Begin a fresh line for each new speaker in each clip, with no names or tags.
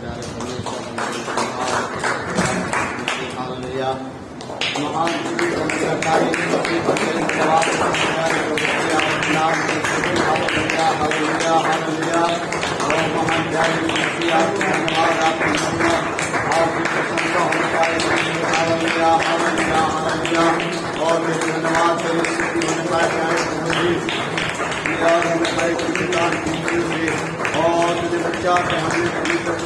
प्यारे हालेलुया। महान सरकारी हालेलुया हालेलुया हालेलुया। और महान धन्यवाद आपकी प्रशंसा होने पाए हालेलुया हालेलुया हालेलुया। और धन्यवाद तेरी स्तुति होने पाए और हमें बड़े खुशदार और तुझे बच्चा से हमने कभी तक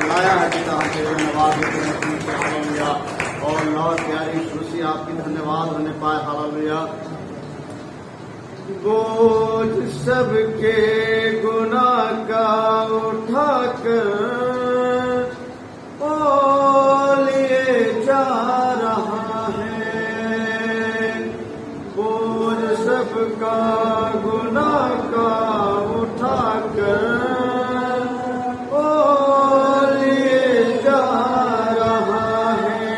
लाया है पिता हम तेरे धन्यवाद देते हैं हालेलुया। और लॉर्ड प्यारी खुशी आपकी धन्यवाद होने पाए हालेलुया। बोझ सबके गुनाह का उठाकर ओ लिए जा रहा है। बोझ सबका गुनाह का उठाकर ओ लिए जा रहा है।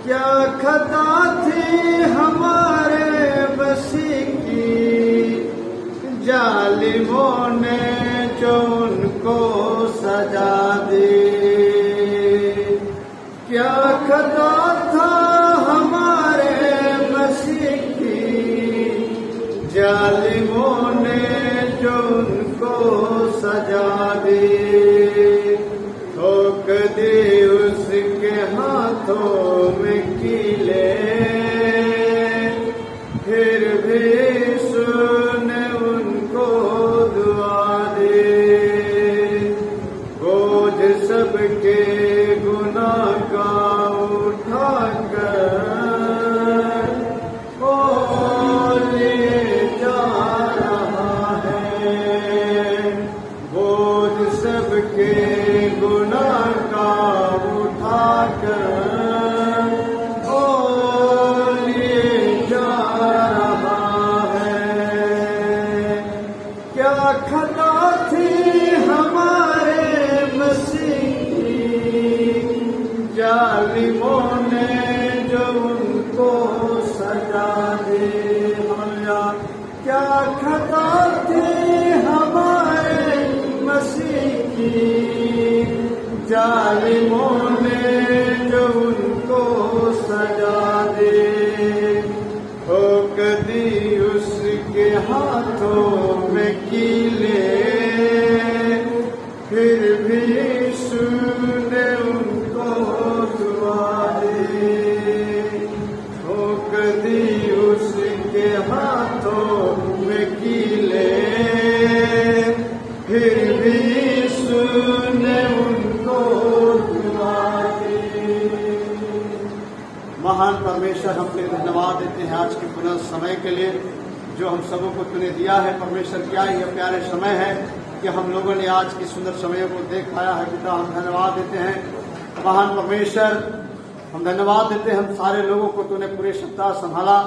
क्या खता थी हमारे मसीह की, जालिमों ने जो उनको सजा दी। क्या खता था हमारे मसीह की, जालिमों ने जो उनको सजा दी। ठोक दी उसके हाथों में कीले, फिर भी सुने उनको दुआ दे। बोझ सबके गुनाह का उठाकर ओ लिए जा रहा है। बोझ सबके गुनाह का उठाकर ओ लिए जा रहा है। क्या खता थी हमारे मसीह की, जालिमों ने जो उनको सजा दी। क्या खता थी हमारे मसीह की, जालिमों ने जो उनको सजा दी। ठोक दी उसके हाथों में कीले, फिर भी सुने उनको दुआ दे। ठोक दी उसके हाथों में कीले, फिर भी सुने उनको दुआ दे। महान परमेश्वर हम तेरे धन्यवाद देते हैं आज के पुनः समय के लिए जो हम सबों को तूने दिया है। परमेश्वर क्या यह प्यारे समय है कि हम लोगों ने आज की सुंदर समयों को देख पाया है पिता। हम धन्यवाद देते हैं महान परमेश्वर। हम धन्यवाद देते हैं हम सारे लोगों को तूने पूरे सप्ताह संभाला,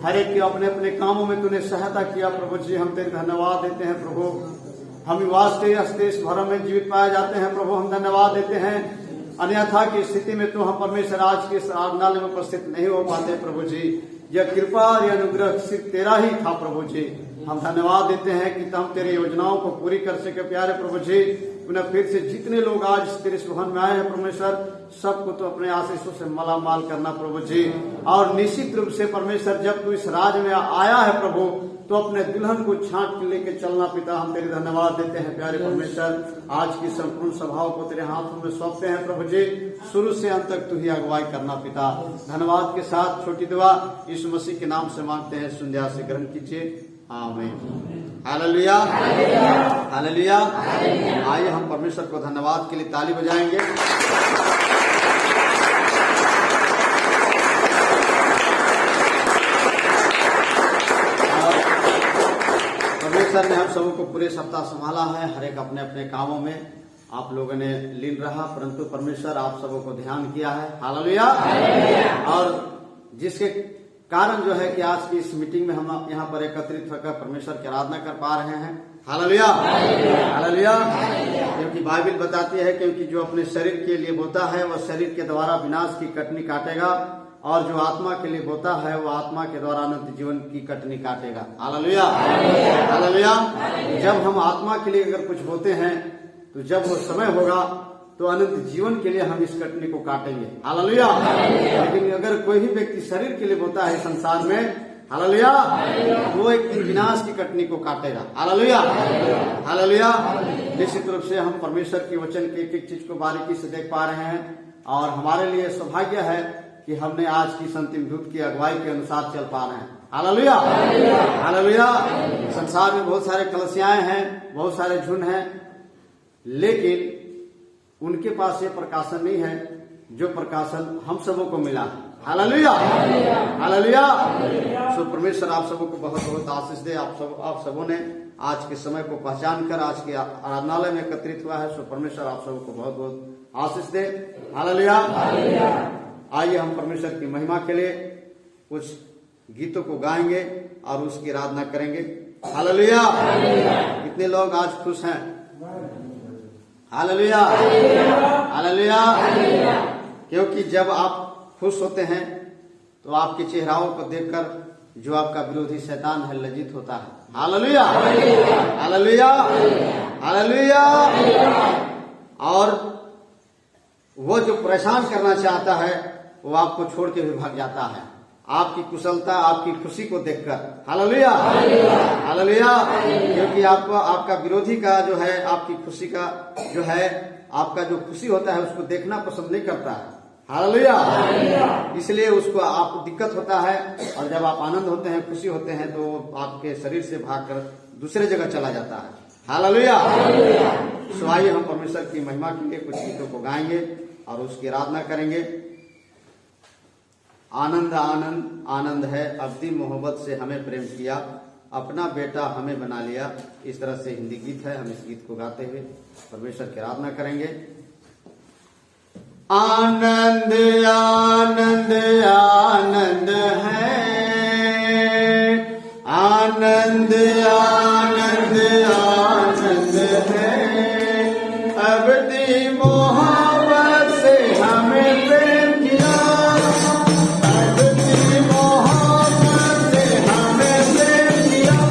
हर एक के अपने अपने कामों में तूने सहायता किया प्रभु जी। हम तेरे धन्यवाद देते हैं प्रभु। हम वास्ते अस्तेश भरम में जीवित पाए जाते हैं प्रभु। हम धन्यवाद देते हैं अन्यथा की स्थिति में तो हम परमेश्वर आज के आराधनालय में उपस्थित नहीं हो पाते प्रभु जी। यह कृपा और यह अनुग्रह सिर्फ तेरा ही था प्रभु जी। हम धन्यवाद देते हैं कि हम तेरी योजनाओं को पूरी कर सके प्यारे प्रभु जी। पुनः फिर से जितने लोग आज तेरे भवन में आए हैं परमेश्वर, सबको तो अपने आशीषों से मालामाल करना प्रभु जी। और निश्चित रूप से परमेश्वर जब तू इस राज में आया है प्रभु, तो अपने दुल्हन को छांट के लेके चलना पिता। हम तेरे धन्यवाद देते हैं प्यारे परमेश्वर। आज की संपूर्ण सभाओं को तेरे हाथों में सौंपते हैं प्रभु जी। शुरू से अंत तक तू ही अगुवाई करना पिता। धन्यवाद के साथ छोटी दुआ यीशु मसीह के नाम से मांगते हैं, सुंदर से ग्रहण कीजिए। आमीन। Hallelujah hallelujah. आइए हम परमेश्वर को धन्यवाद के लिए ताली बजाएंगे। परमेश्वर ने हम सबों को पूरे सप्ताह संभाला है, हर एक अपने अपने कामों में आप लोगों ने लीन रहा, परंतु परमेश्वर आप सबों को ध्यान किया है। हालेलुया। और जिसके कारण जो है कि आज की इस मीटिंग में हम यहाँ पर एकत्रित होकर परमेश्वर की आराधना कर पा रहे हैं। Hallelujah hallelujah. क्योंकि बाइबल बताती है क्योंकि जो अपने शरीर के लिए बोता है वह शरीर के द्वारा विनाश की कटनी काटेगा, और जो आत्मा के लिए बोता है वो आत्मा के द्वारा अनंत जीवन की कटनी काटेगा। Hallelujah hallelujah. जब हम आत्मा के लिए अगर कुछ बोते हैं तो जब वो समय होगा तो अनंत जीवन के लिए हम इस कटनी को काटेंगे। हालेलुया। लेकिन अगर कोई भी व्यक्ति शरीर के लिए बोता है संसार में, हालेलुया, वो एक दिन विनाश की कटनी को काटेगा। Hallelujah, hallelujah. निश्चित रूप से हम परमेश्वर के वचन की एक एक चीज को बारीकी से देख पा रहे हैं और हमारे लिए सौभाग्य है कि हमने आज की अंतिम दूत की अगुवाई के अनुसार चल पा रहे हैं। Hallelujah, hallelujah. संसार में बहुत सारे कलसियाएं हैं, बहुत सारे झुंड हैं, लेकिन उनके पास ये प्रकाशन नहीं है जो प्रकाशन हम सबों को मिला। Hallelujah, hallelujah. सो परमेश्वर आप सबों को बहुत बहुत आशीष दे। आप सबों ने आज के समय को पहचान कर आज के आराधनालय में एकत्रित हुआ है। सो परमेश्वर आप सबों को बहुत बहुत आशीष दे। हालेलुया। आइए हम परमेश्वर की महिमा के लिए कुछ गीतों को गाएंगे और उसकी आराधना करेंगे। हालेलुया। कितने लोग आज खुश हैं? Hallelujah, hallelujah. क्योंकि जब आप खुश होते हैं तो आपके चेहराओं को देखकर जो आपका विरोधी शैतान है लज्जित होता है। Hallelujah, hallelujah, hallelujah. और वो जो परेशान करना चाहता है वो आपको छोड़ के भी भाग जाता है, आपकी कुशलता, आपकी खुशी को देखकर। Hallelujah, hallelujah. क्योंकि आपका विरोधी का जो है, आपकी खुशी का जो है, आपका जो खुशी होता है उसको देखना पसंद नहीं करता है। हालेलुया। इसलिए उसको आपको दिक्कत होता है और जब आप आनंद होते हैं, खुशी होते हैं, तो आपके शरीर से भागकर दूसरे जगह चला जाता है। हालेलुया। सो आइए हम परमेश्वर की महिमा के लिए कुछ गीतों को गाएंगे और उसकी आराधना करेंगे। आनंद आनंद आनंद है, अब्दी मोहब्बत से हमें प्रेम किया, अपना बेटा हमें बना लिया। इस तरह से हिंदी गीत है। हम इस गीत को गाते हुए परमेश्वर की आराधना करेंगे। आनंद आनंद आनंद है, आनंद आनंद आनंद है, अब्दी मोहब्बत से हमें प्रेम किया, अब्दी मोहब्बत से हमें प्रेम किया।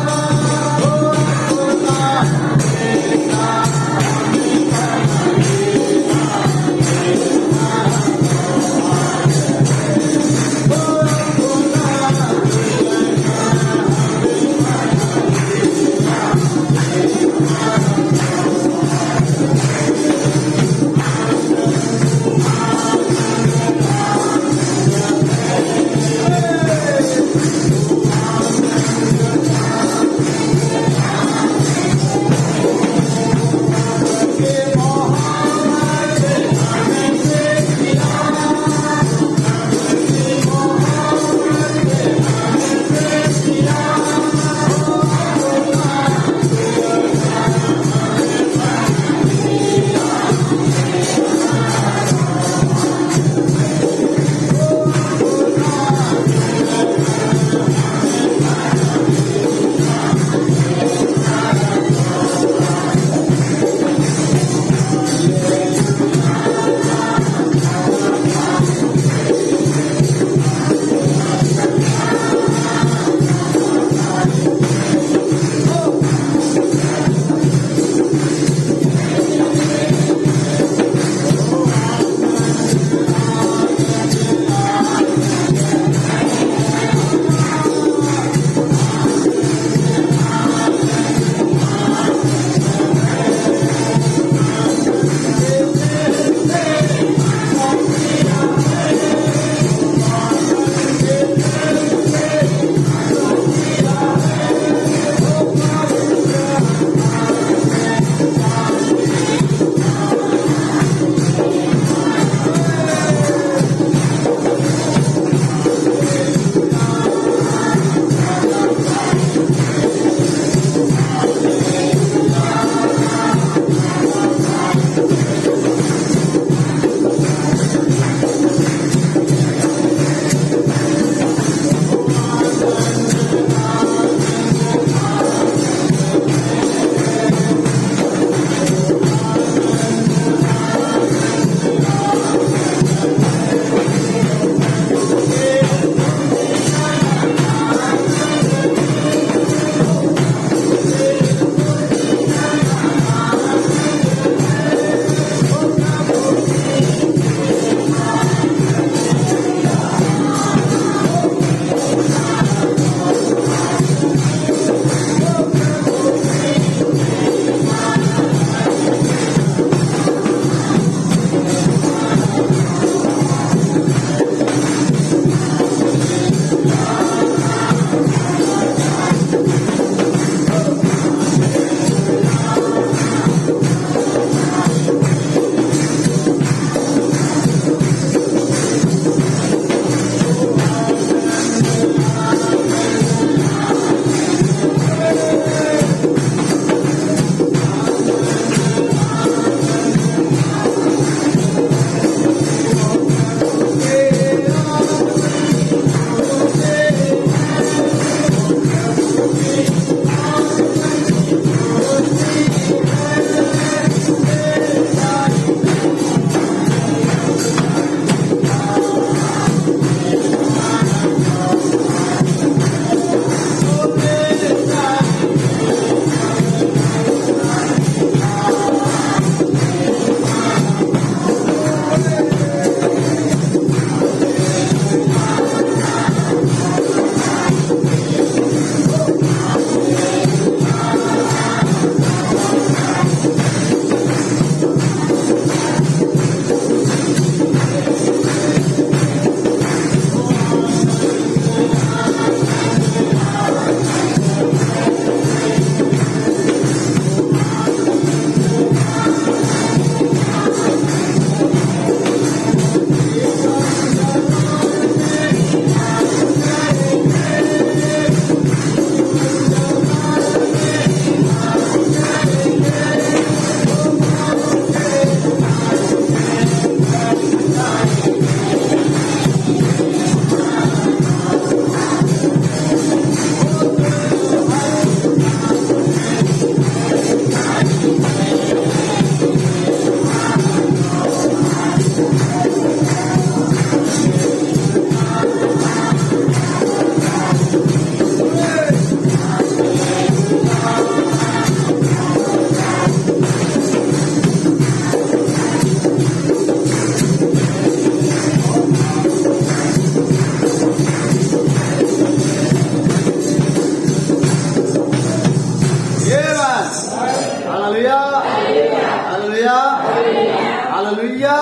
हालेलुया।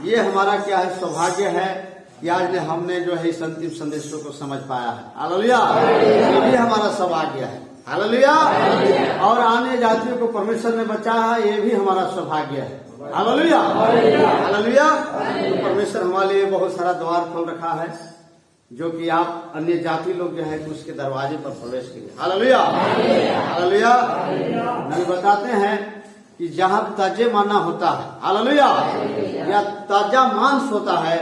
ये हमारा क्या है, सौभाग्य है कि आज ने हमने जो है इस अंतिम संदेशों को समझ पाया है। हालेलुया। ये भी हमारा सौभाग्य है। हालेलुया। और आने जातियों को परमेश्वर ने बचाया है, ये भी हमारा सौभाग्य है। हालेलुया। हालेलुया। तो परमेश्वर हमारे लिए बहुत सारा द्वार खोल रखा है, जो कि आप अन्य जाति लोग जो है उसके दरवाजे पर प्रवेश कीजिए। हालेलुया। हालेलुया। नबी बताते हैं कि जहाँ ताजे माना होता है, हालेलुया, या ताजा मांस होता है,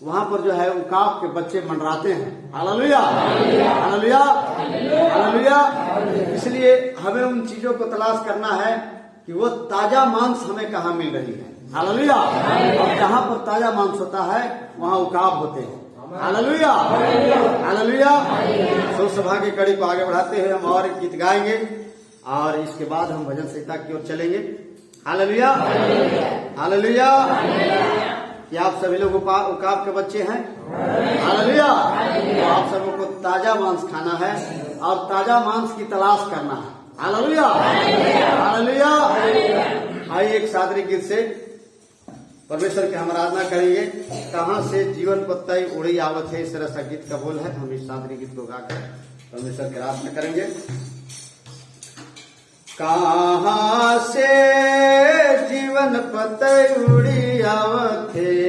वहां पर जो है उकाब के बच्चे मंडराते हैं। हालेलुया। हालेलुया। हालेलुया। इसलिए हमें उन चीजों को तलाश करना है कि वो ताजा मांस हमें कहाँ मिल रही है। हालेलुया। और जहाँ पर ताजा मांस होता है वहाँ उकाब होते हैं। हालेलुया। हालेलुया। सो सभा की कड़ी को आगे बढ़ाते हुए हम और एक गीत गाएंगे और इसके बाद हम भजन संहिता की ओर चलेंगे। हालेलुया। हालेलुया। क्या आप सभी लोग उकाब के बच्चे हैं? हालेलुया। तो आप सबों को ताजा मांस खाना है और ताजा मांस की तलाश करना है। हालेलुया। हालेलुया। आइए एक सादरी गीत से परमेश्वर की हम आराधना करेंगे। कहाँ से जीवन पत्ताई उड़ी आवत है, इस तरह सा गीत का बोल है। हम इस सादरी गीत को गाकर परमेश्वर की आराधना करेंगे। कहाँ से जीवन पत्ताई उड़ी आवत है,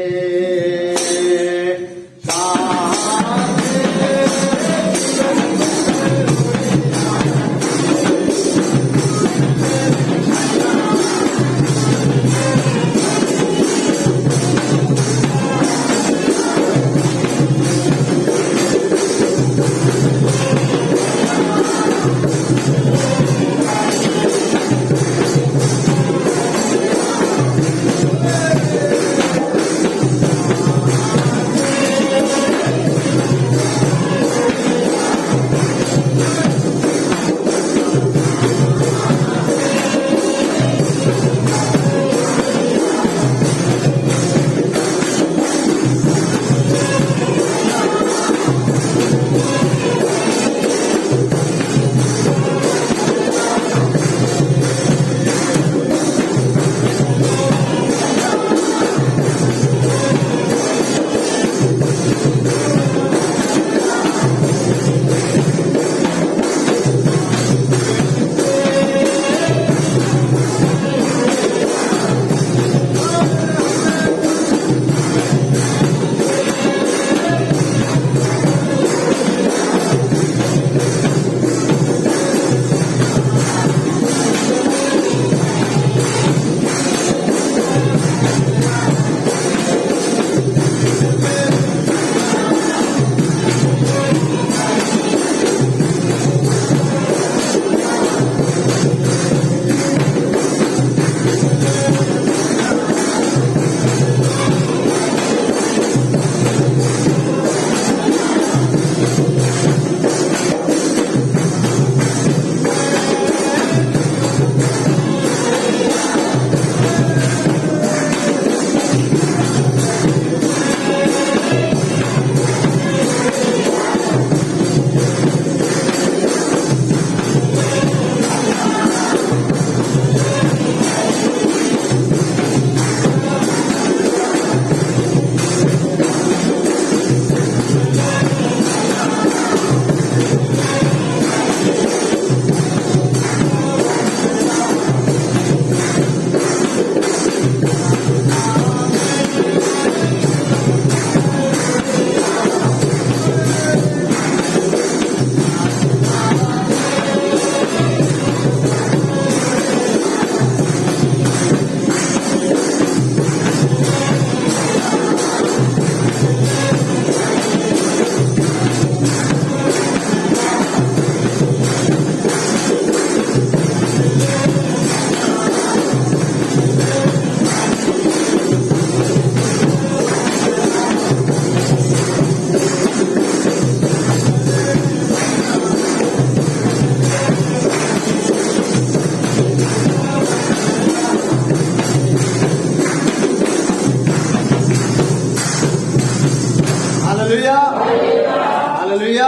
हालेलुया।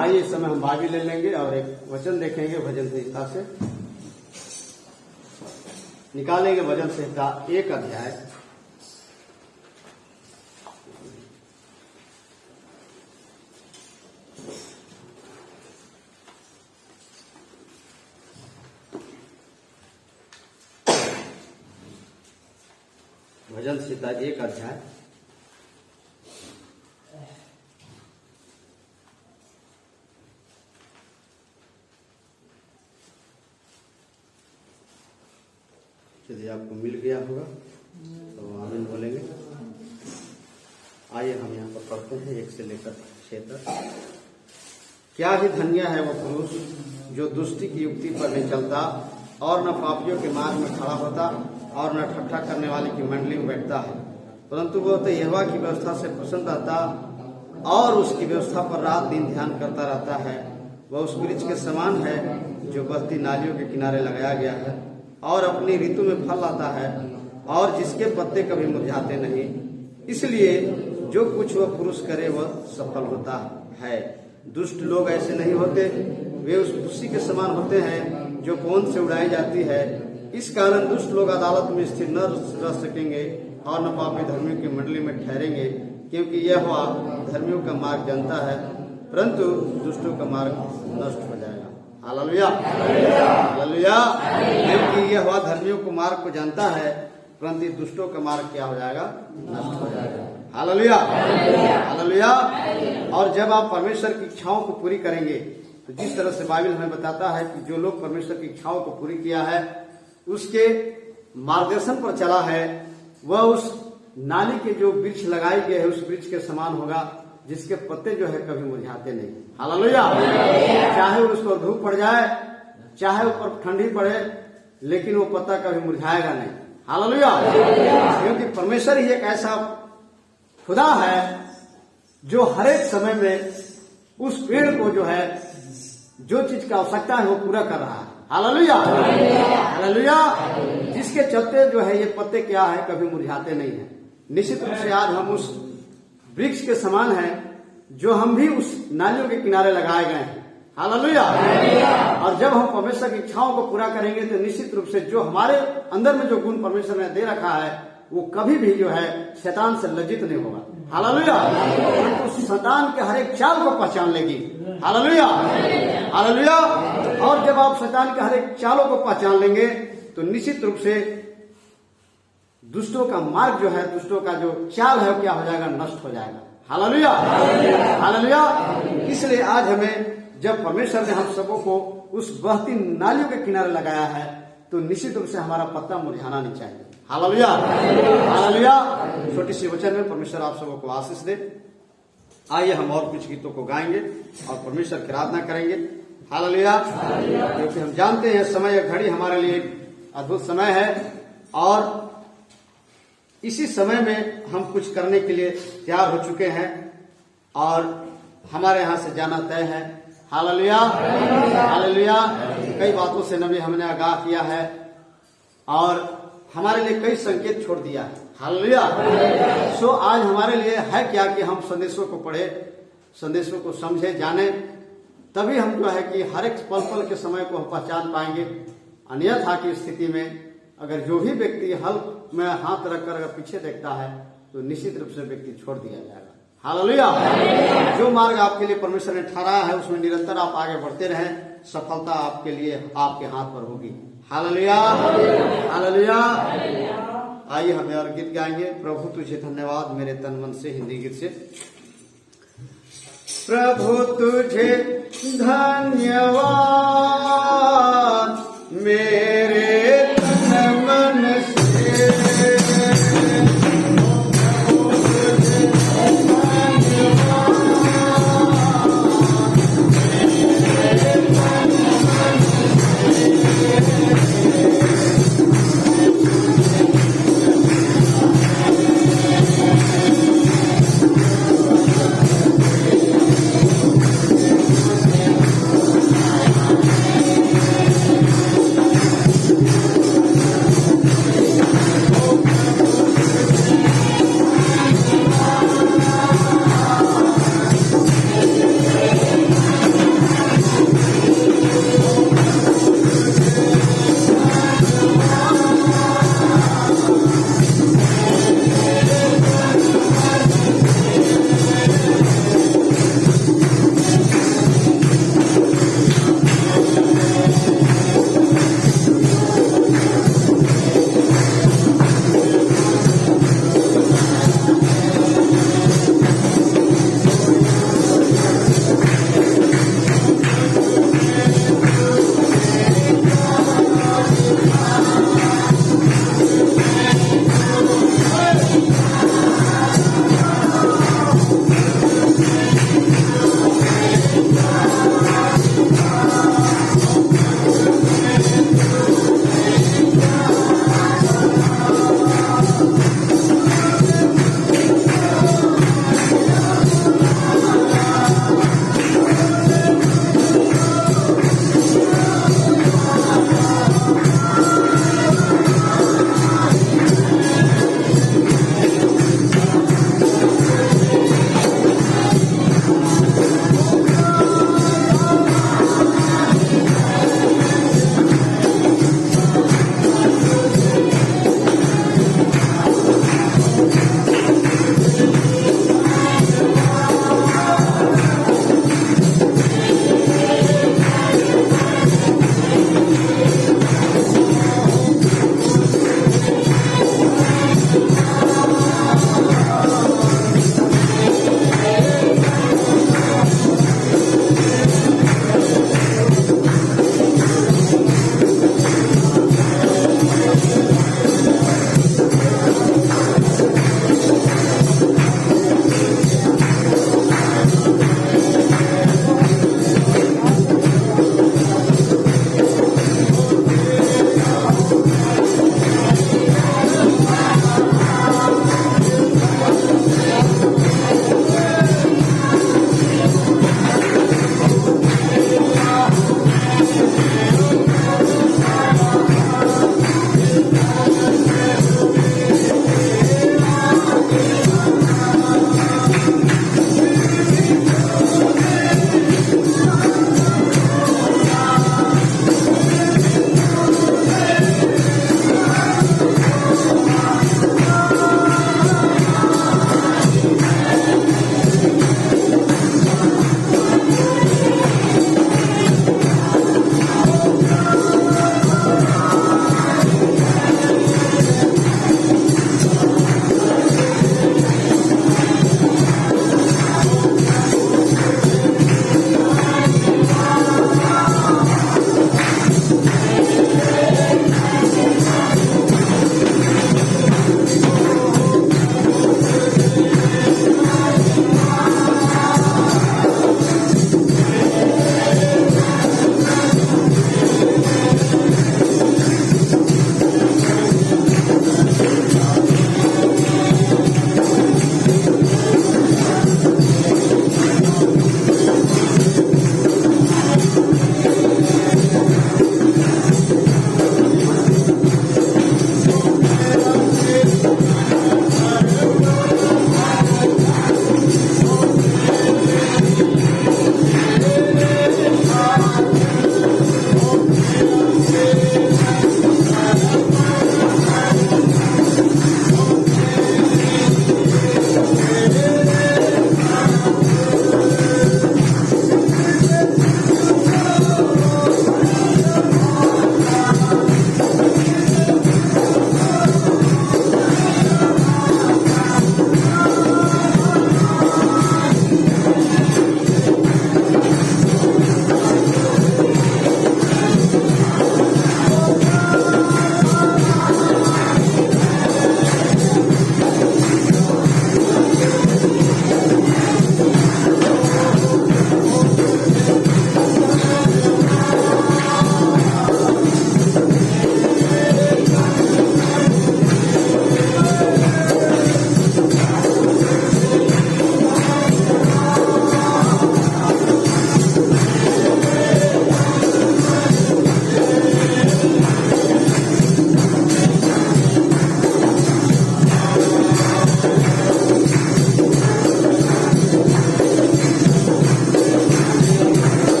आइए इस समय हम भागी ले लेंगे और एक वचन देखेंगे भजन संहिता से। निकालेंगे भजन संहिता 1 अध्याय। भजन संहिता 1 अध्याय। यदि आपको मिल गया होगा तो आमीन बोलेंगे। आइए हम यहाँ पर पढ़ते हैं 1 से लेकर 6 तक। क्या ही धन्य है वो पुरुष जो दुष्टि की युक्ति पर नहीं चलता और न पापियों के मार्ग में खड़ा होता और न ठट्ठा करने वाले की मंडली में बैठता है, परंतु वह तो यहोवा की व्यवस्था से प्रसन्न रहता और उसकी व्यवस्था पर रात दिन ध्यान करता रहता है। वह उस वृक्ष के समान है जो बहती नालियों के किनारे लगाया गया है और अपनी ऋतु में फल लाता है और जिसके पत्ते कभी मुरझाते नहीं। इसलिए जो कुछ वह पुरुष करे वह सफल होता है। दुष्ट लोग ऐसे नहीं होते, वे उस उसी के समान होते हैं जो पौंद से उड़ाई जाती है। इस कारण दुष्ट लोग अदालत में स्थिर न रह सकेंगे और न पापी धर्मियों की मंडली में ठहरेंगे, क्योंकि यहोवा धर्मियों का मार्ग जानता है परंतु दुष्टों का मार्ग नष्ट हो जाएगा। Hallelujah hallelujah. क्योंकि यहोवा धर्मियों को मार्ग को जानता है परंतु दुष्टों का मार्ग क्या हो जाएगा? नष्ट हो जाएगा। Hallelujah hallelujah. और जब आप परमेश्वर की इच्छाओं को पूरी करेंगे तो जिस तरह से बाइबल हमें बताता है कि जो लोग परमेश्वर की इच्छाओं को पूरी किया है, उसके मार्गदर्शन पर चला है, वह उस नाली के जो वृक्ष लगाई गए है उस वृक्ष के समान होगा जिसके पत्ते जो है कभी मुरझाते नहीं। हालेलुया। चाहे उस पर धूप पड़ जाए, चाहे ऊपर ठंडी पड़े, लेकिन वो पत्ता कभी मुरझाएगा नहीं। हालेलुया। क्योंकि परमेश्वर ही एक ऐसा खुदा है जो हर एक समय में उस पेड़ को जो है जो चीज की आवश्यकता है वो पूरा कर रहा है। Hallelujah hallelujah. जिसके चलते जो है ये पत्ते क्या है कभी मुरझाते नहीं है। निश्चित रूप से आज हम उस वृक्ष के समान हैं जो हम भी उस नालियों के किनारे लगाए गए हैं। हालेलुया। और जब हम परमेश्वर की इच्छाओं को पूरा करेंगे तो निश्चित रूप से जो हमारे अंदर में जो गुण परमेश्वर ने दे रखा है वो कभी भी जो है शैतान से लज्जित नहीं होगा। हालेलुया। तो शैतान के हर एक चाल को पहचान लेगी। Hallelujah hallelujah. और जब आप शैतान के हर एक चालों को पहचान लेंगे तो निश्चित रूप से दुष्टों का मार्ग जो है, दुष्टों का जो चाल है वो क्या हो जाएगा? नष्ट हो जाएगा। Hallelujah hallelujah. इसलिए आज हमें जब परमेश्वर ने हम सबों को उस बहती नालियों के किनारे लगाया है तो निश्चित रूप से हमारा पत्ता मुरझाना नहीं चाहिए। Hallelujah hallelujah. छोटी सी वचन में परमेश्वर आप सबों को आशीष दे। आइए हम और कुछ गीतों को गाएंगे और परमेश्वर की आराधना करेंगे। हालेलुया। क्योंकि हम जानते हैं समय या घड़ी हमारे लिए एक अद्भुत समय है और इसी समय में हम कुछ करने के लिए तैयार हो चुके हैं और हमारे यहाँ से जाना तय है। Hallelujah hallelujah. कई बातों से नबी हमने आगाह किया है और हमारे लिए कई संकेत छोड़ दिया है। हालेलुया। सो आज हमारे लिए है क्या कि हम संदेशों को पढ़े, संदेशों को समझे, जाने, तभी हम जो है कि हर एक पल पल के समय को हम पहचान पाएंगे। अन्यथा की स्थिति में अगर जो भी व्यक्ति हल में हाथ रखकर अगर पीछे देखता है तो निश्चित रूप से व्यक्ति छोड़ दिया जाएगा। हालेलुया। जो मार्ग आपके लिए परमेश्वर ने ठहराया है उसमें निरंतर आप आगे बढ़ते रहें, सफलता आपके लिए आपके हाथ पर होगी। Hallelujah hallelujah. आइए हमें और गीत गाएंगे। प्रभु तुझे धन्यवाद मेरे तन मन से, हिंदी गीत से। प्रभु तुझे धन्यवाद मेरे तन मन से,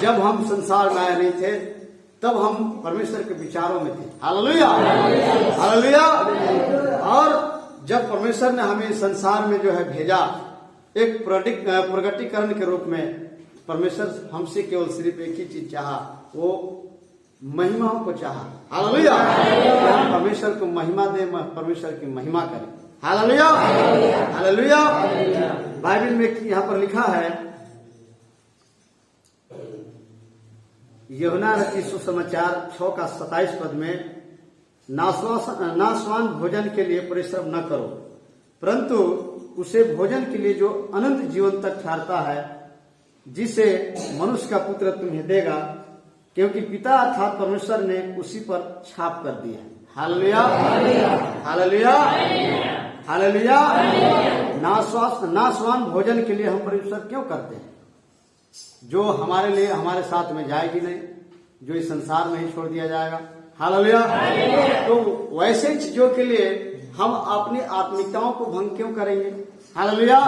जब हम संसार में आए नहीं थे तब हम परमेश्वर के विचारों में थे। Hallelujah, hallelujah. और जब परमेश्वर ने हमें संसार में जो है भेजा, एक प्रगटीकरण के रूप में परमेश्वर हमसे केवल सिर्फ एक ही चीज चाहा, वो महिमाओं को चाहा। हालेलुया, हम परमेश्वर को महिमा दें, परमेश्वर की महिमा करें। Hallelujah, hallelujah. बाइबल में यहाँ पर लिखा है, यूहन्ना रचित सुसमाचार 6 का 27 पद में, नाशवान भोजन के लिए परिश्रम न करो, परंतु उसे भोजन के लिए जो अनंत जीवन तक ठहरता है, जिसे मनुष्य का पुत्र तुम्हें देगा, क्योंकि पिता अर्थात परमेश्वर ने उसी पर छाप कर दी है। Hallelujah, hallelujah, hallelujah. नाशवान भोजन के लिए हम परिश्रम क्यों करते हैं? जो हमारे लिए हमारे साथ में जाएगी नहीं, जो इस संसार में ही छोड़ दिया जाएगा। हालेलुया। तो वैसे चीजों के लिए हम अपनी आत्मिकताओं को भंग क्यों करेंगे? हालेलुया।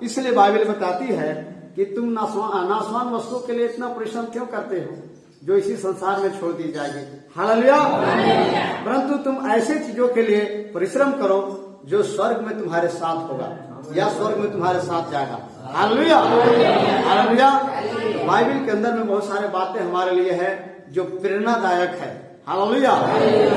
इसलिए बाइबल बताती है कि तुम नाशवान वस्तुओं के लिए इतना परिश्रम क्यों करते हो, जो इसी संसार में छोड़ दी जाएगी। हालेलुया। परंतु तुम ऐसे चीजों के लिए परिश्रम करो जो स्वर्ग में तुम्हारे साथ होगा या स्वर्ग में तुम्हारे साथ जाएगा। Hallelujah, hallelujah. बाइबल के अंदर में बहुत सारे बातें हमारे लिए है जो प्रेरणादायक है। हालेलुया।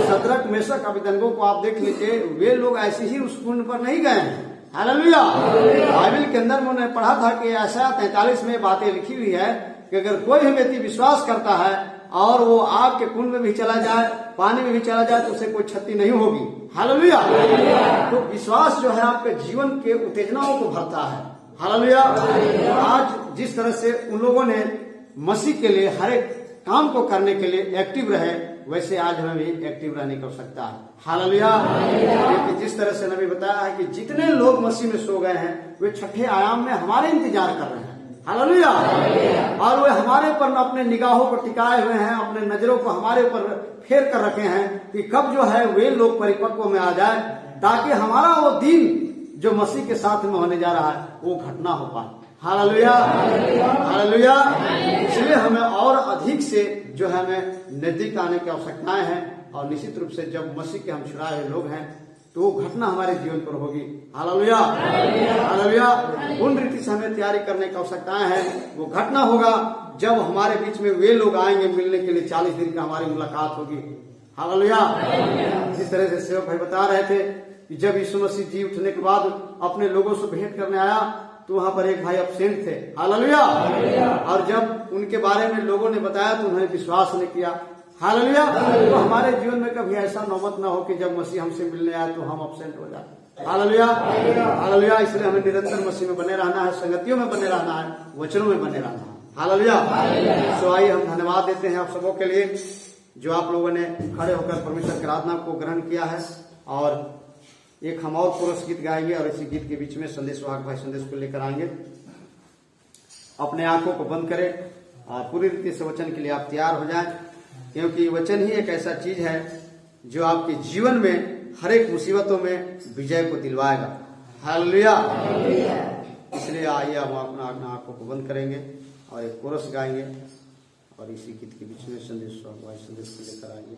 शद्रक, मेशक, अबेदनगो को आप देख लीजिए, वे लोग ऐसे ही उस कुंड पर नहीं गए हैं। हालेलुया। बाइबल के अंदर मैंने पढ़ा था कि ऐसा 43 में बातें लिखी हुई है कि अगर कोई भी व्यक्ति विश्वास करता है और वो आग के कुंड में भी चला जाए, पानी में भी चला जाए, तो उसे कोई क्षति नहीं होगी। हालेलुया। तो विश्वास जो है आपके जीवन के उत्तेजनाओं को भरता है। हालेलुया। आज जिस तरह से उन लोगों ने मसीह के लिए हर एक काम को करने के लिए एक्टिव रहे, वैसे आज हमें भी एक्टिव रहने की आवश्यकता है। हालेलुया। क्योंकि जिस तरह से नबी बताया है कि जितने लोग मसीह में सो गए हैं, वे छठे आयाम में हमारे इंतजार कर रहे हैं। हालेलुया। और वे हमारे पर अपने निगाहों को टिकाए हुए हैं, अपने नजरों को हमारे ऊपर फेर कर रखे हैं कि कब जो है वे लोग परिपक्व में आ जाए, ताकि हमारा वो दिन जो मसीह के साथ में होने जा रहा है वो घटना हो पाए। Hallelujah, hallelujah. इसलिए हमें और अधिक से जो है हमें नजदीक आने की आवश्यकताएं हैं, और निश्चित रूप से जब मसीह के हम छुड़ाए हुए लोग हैं तो वो घटना हमारे जीवन पर होगी। Hallelujah, hallelujah. उन रीति से हमें तैयारी करने की आवश्यकताएं हैं। वो घटना होगा जब हमारे बीच में वे लोग आएंगे मिलने के लिए, 40 दिन का हमारी मुलाकात होगी। हालेलुया। जिस तरह से सेवक भाई बता रहे थे कि जब यीशु मसीह जी उठने के बाद अपने लोगों से भेंट करने आया तो वहां पर एक भाई एब्सेंट थे। हालेलुया। और जब उनके बारे में लोगों ने बताया तो उन्होंने विश्वास नहीं किया। हालेलुया। तो हमारे जीवन में कभी ऐसा नौबत ना हो कि जब मसीह हमसे मिलने आए तो हम एब्सेंट हो जाए। Hallelujah, hallelujah. इसलिए हमें निरंतर मसीह में बने रहना है, संगतियों में बने रहना है, वचनों में बने रहना है। हालेलुया। सो आइए हम धन्यवाद देते हैं आप सबों के लिए जो आप लोगों ने खड़े होकर परमेश्वर की आराधना को ग्रहण किया है। और एक हम और पुरुष गीत गाएंगे और इसी गीत के बीच में संदेश वाहक भाई संदेश को लेकर आएंगे। अपने आंखों को बंद करें और पूरी रीति से वचन के लिए आप तैयार हो जाएं, क्योंकि वचन ही एक ऐसा चीज है जो आपके जीवन में हर एक मुसीबतों में विजय को दिलवाएगा। हालेलुया। इसलिए आइए हम अपना आंखों को बंद करेंगे और एक कोरस गाएंगे और इसी गीत के बीच में संदेश वाहक भाई संदेश को लेकर आएंगे।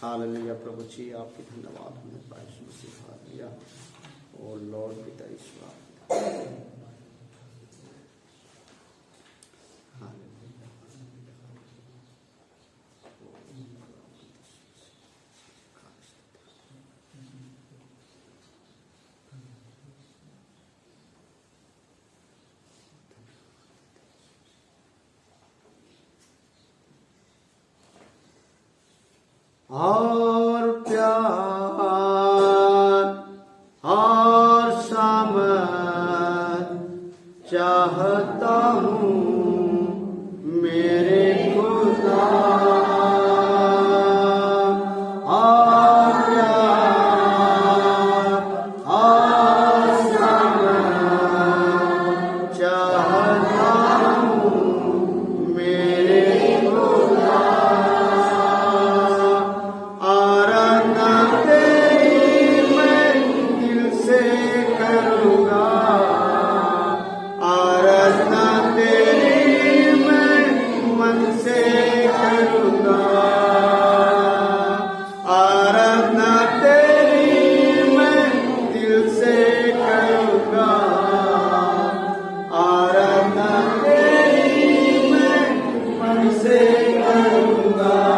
हालेलुया। प्रभु जी आपके धन्यवाद हमें हालेलुया। ओ लॉर्ड पिता ईश्वर, और प्यार और समझ चाहता हूँ मेरे खुदा, और प्यार और समझ चाहता हूँ मेरे खुदा।
करूँगा